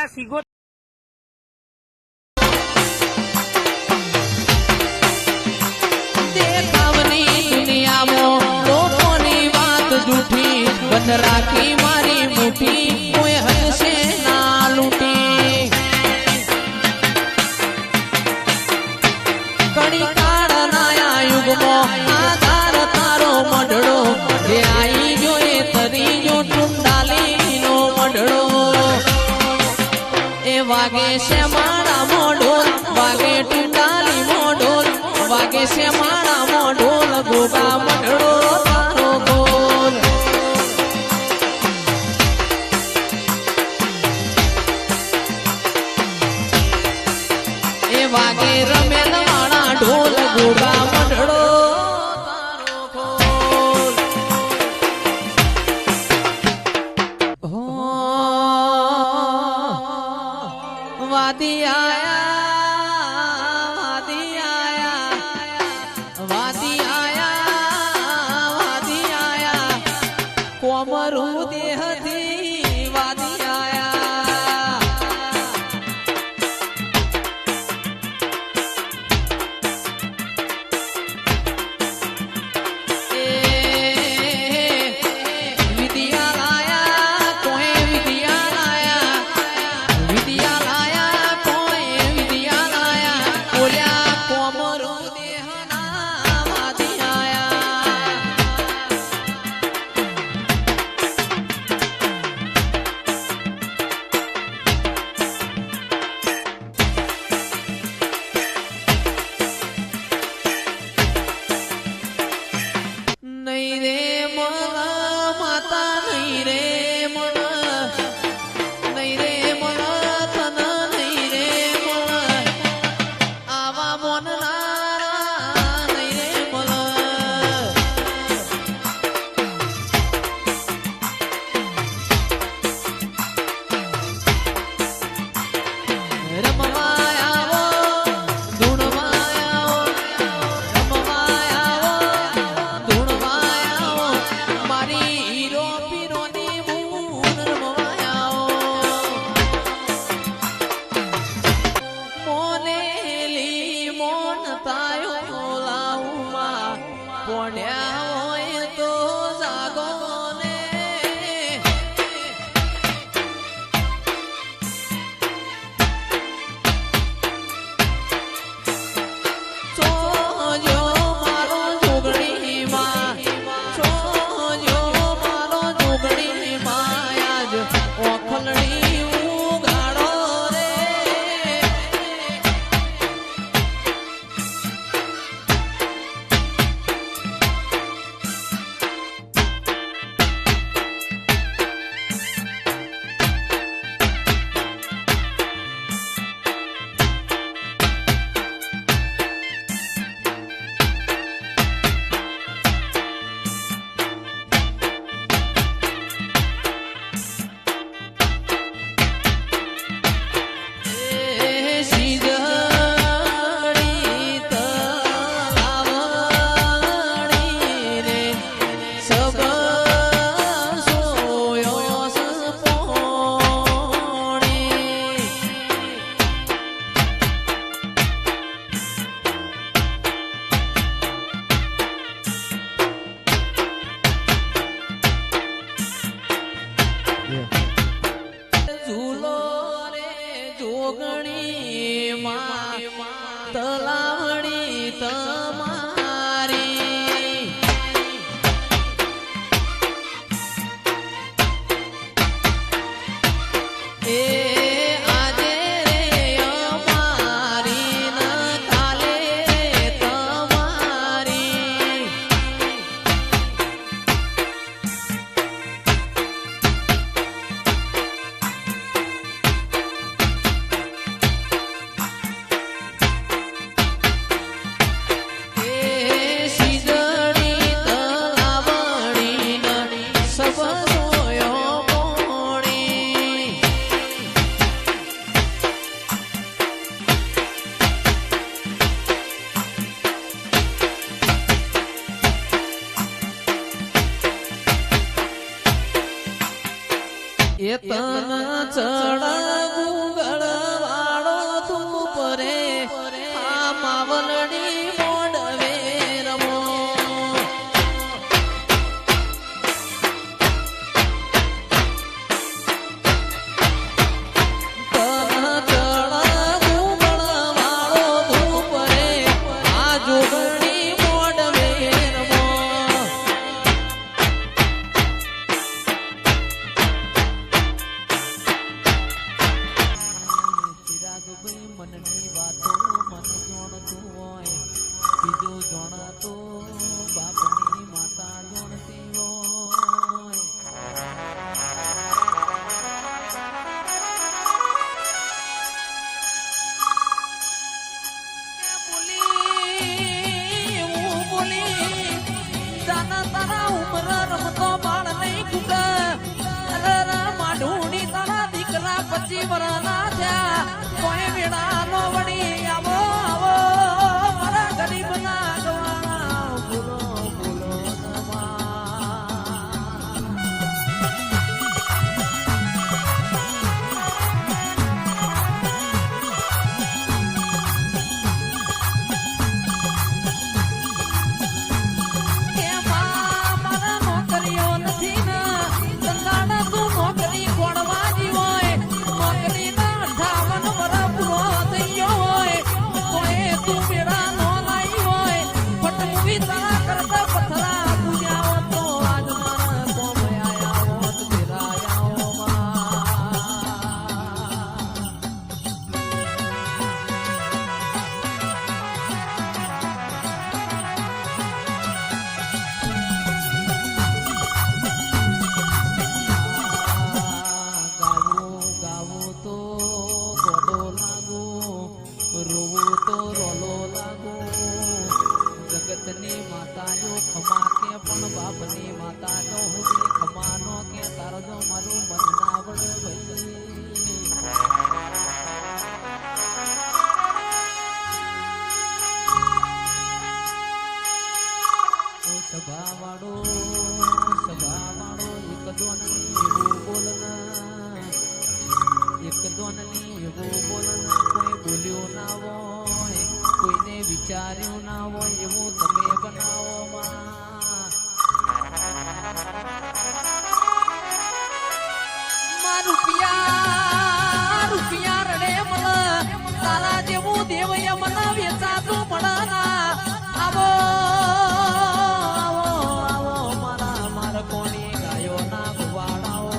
આ સિગો બંધ રાખી મારી મુઠ્ઠી કોઈ હશે ના લૂંટી કડી કાળ નાયા યુગમાં આધાર તારો મઢડો જે આઈ જોએ તરી જો ટુંડાલી નો મઢડો એ વાગે છે મારા મોઢોલ વાગે ટુંડાલી મોઢોલ વાગે છે મારા મોઢોલ ગોગા મઢડો તારો ગોલ વાગે રમેલ વાળા ઢોલ ગોગા મઢડો તારો ખોલ વાદી આયા વાદી આયા વાદી આયા વાદી આયા કોમરું દેહથી વાદી આયા મારી હીરો પીરોની એ તન ચડાવું ગળવાળો તું પરે આ માવલડી મોડવે રમો તન ચડાવું ગળવાળો તું પરે આ જોગણી મોડવે રમો ચિરાગભાઈ મનની વાતો મન જોણતું હોય બીજું જોણાતો બાપની માતા જોણતી હોય જાના તારા ઉમર રમતો બાળ નહીં કુકા માઢુણી તારા દીકરા 25 વર્ષના થયા કોઈ વેળા નો વળી આવો આવો મારા ગરીબ ના ગવાણા બોલો બોલો મારા નોકરીઓ નથી ને સંગાડા તું નોકરી ખોડવાની હોય નોકરી ના 58 વર્ષ પૂરો થઈ ગયો હોય કોઈ તું મેળા નો લાઈ હોય ફટમુવી તારા કરતા પથરા પૂજ્યા હોત તો આજ મારા કોમ આયા હોત ફેરાયા માં ગાવું તો ગોડો લાગુ રોવું તો રોલો લાગુ જગતની માતા જો ખમા કે પણ બાપની માતા જો હું ખમા નો કે તારો જો મારું મન ના વળે સભાવાળો એક દોનની એવું બોલના એક દોનની એવું બોલના કોઈ બોલ્યું ના હોય કોઈને વિચાર્યું ના હોય એવું તમે બનાવો માં રૂપિયા રડે મને તારા જેવું દેવય મને વેચાતું પડે ના આવો કોની ગાયો ના ગુવાડાઓ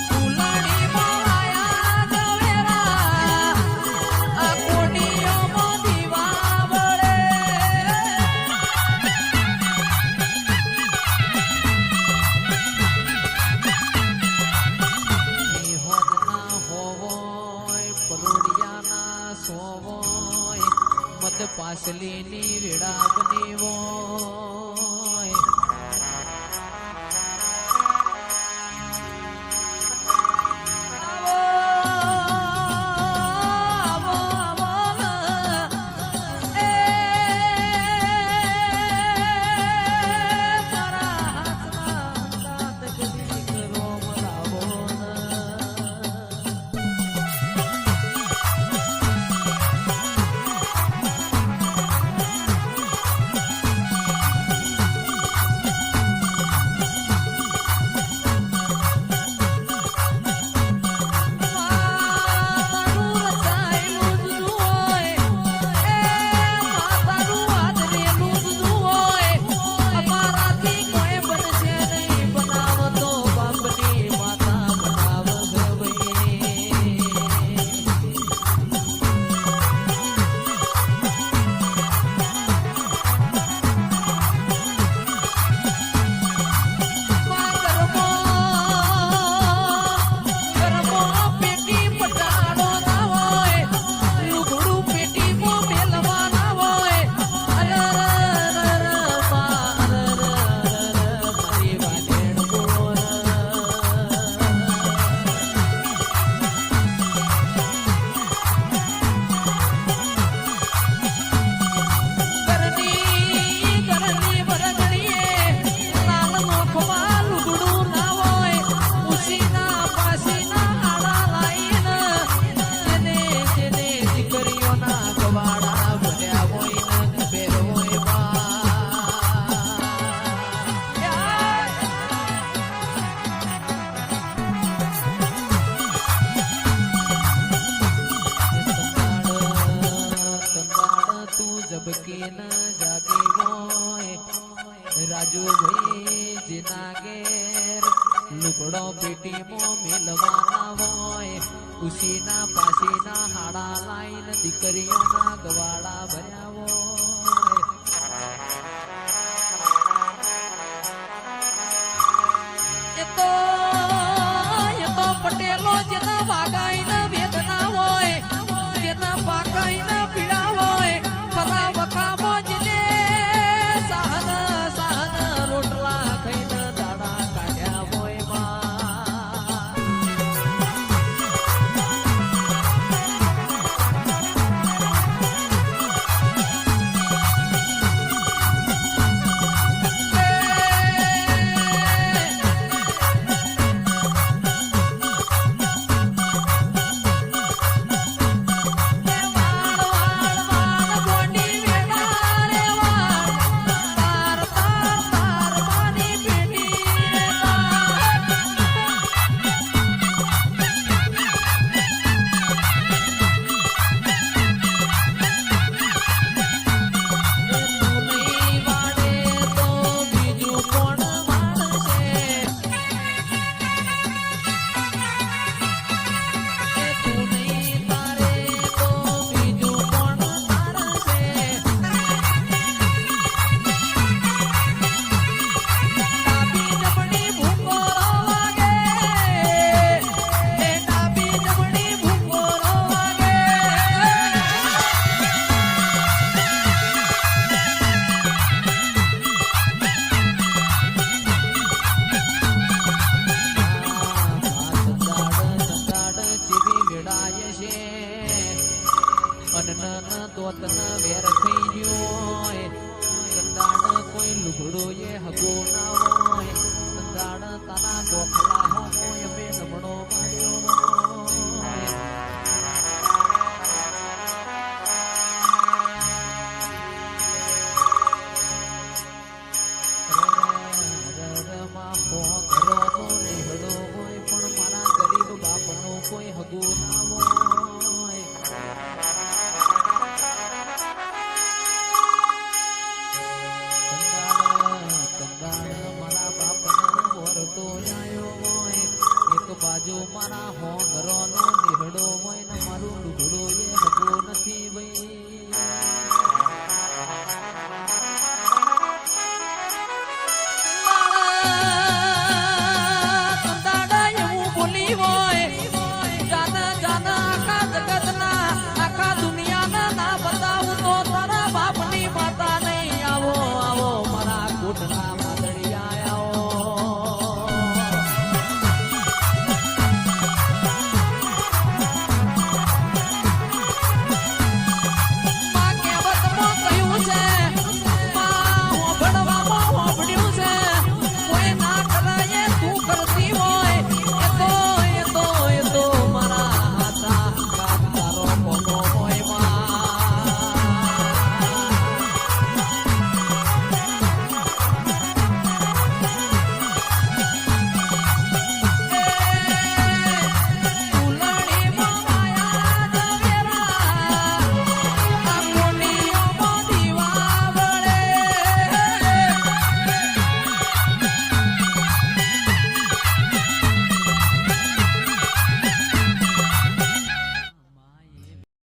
ફૂલડી મોરાયા જવેરા આ કોડીઓ મોદી વાવડે પરોડિયાના સોવોય મત પાસલીની વેડા બની હોય બાજુ ભાઈ જેના ઘેર લુગડો પેટીમાં મેલવાના હોય ઉસીના પાસીના હાડા લાઈન દીકરીઓના ગવાડા ભર્યા હોય એ તો પટેલો જેના વાગાઈના વેદના હોય જેના પાકાઈના પીડા હોય ખરા વખામાં જેને સાહન રોટલા ખાઈને દાડા કાઢ્યા હોય દોતના વેર થઈ ગયો કંદાડ કોઈ લુગડો એ હગો ના હોય કંદાડ તારા ગોખલા હોય બે નમણો માર્યો પણ મારા ગરીબ બાપનો કોઈ હગો ના હોય બાજુ મારા હોંગરો નો નીહડો હોય ને મારું લુગડો એ હગો નથી ભાઈ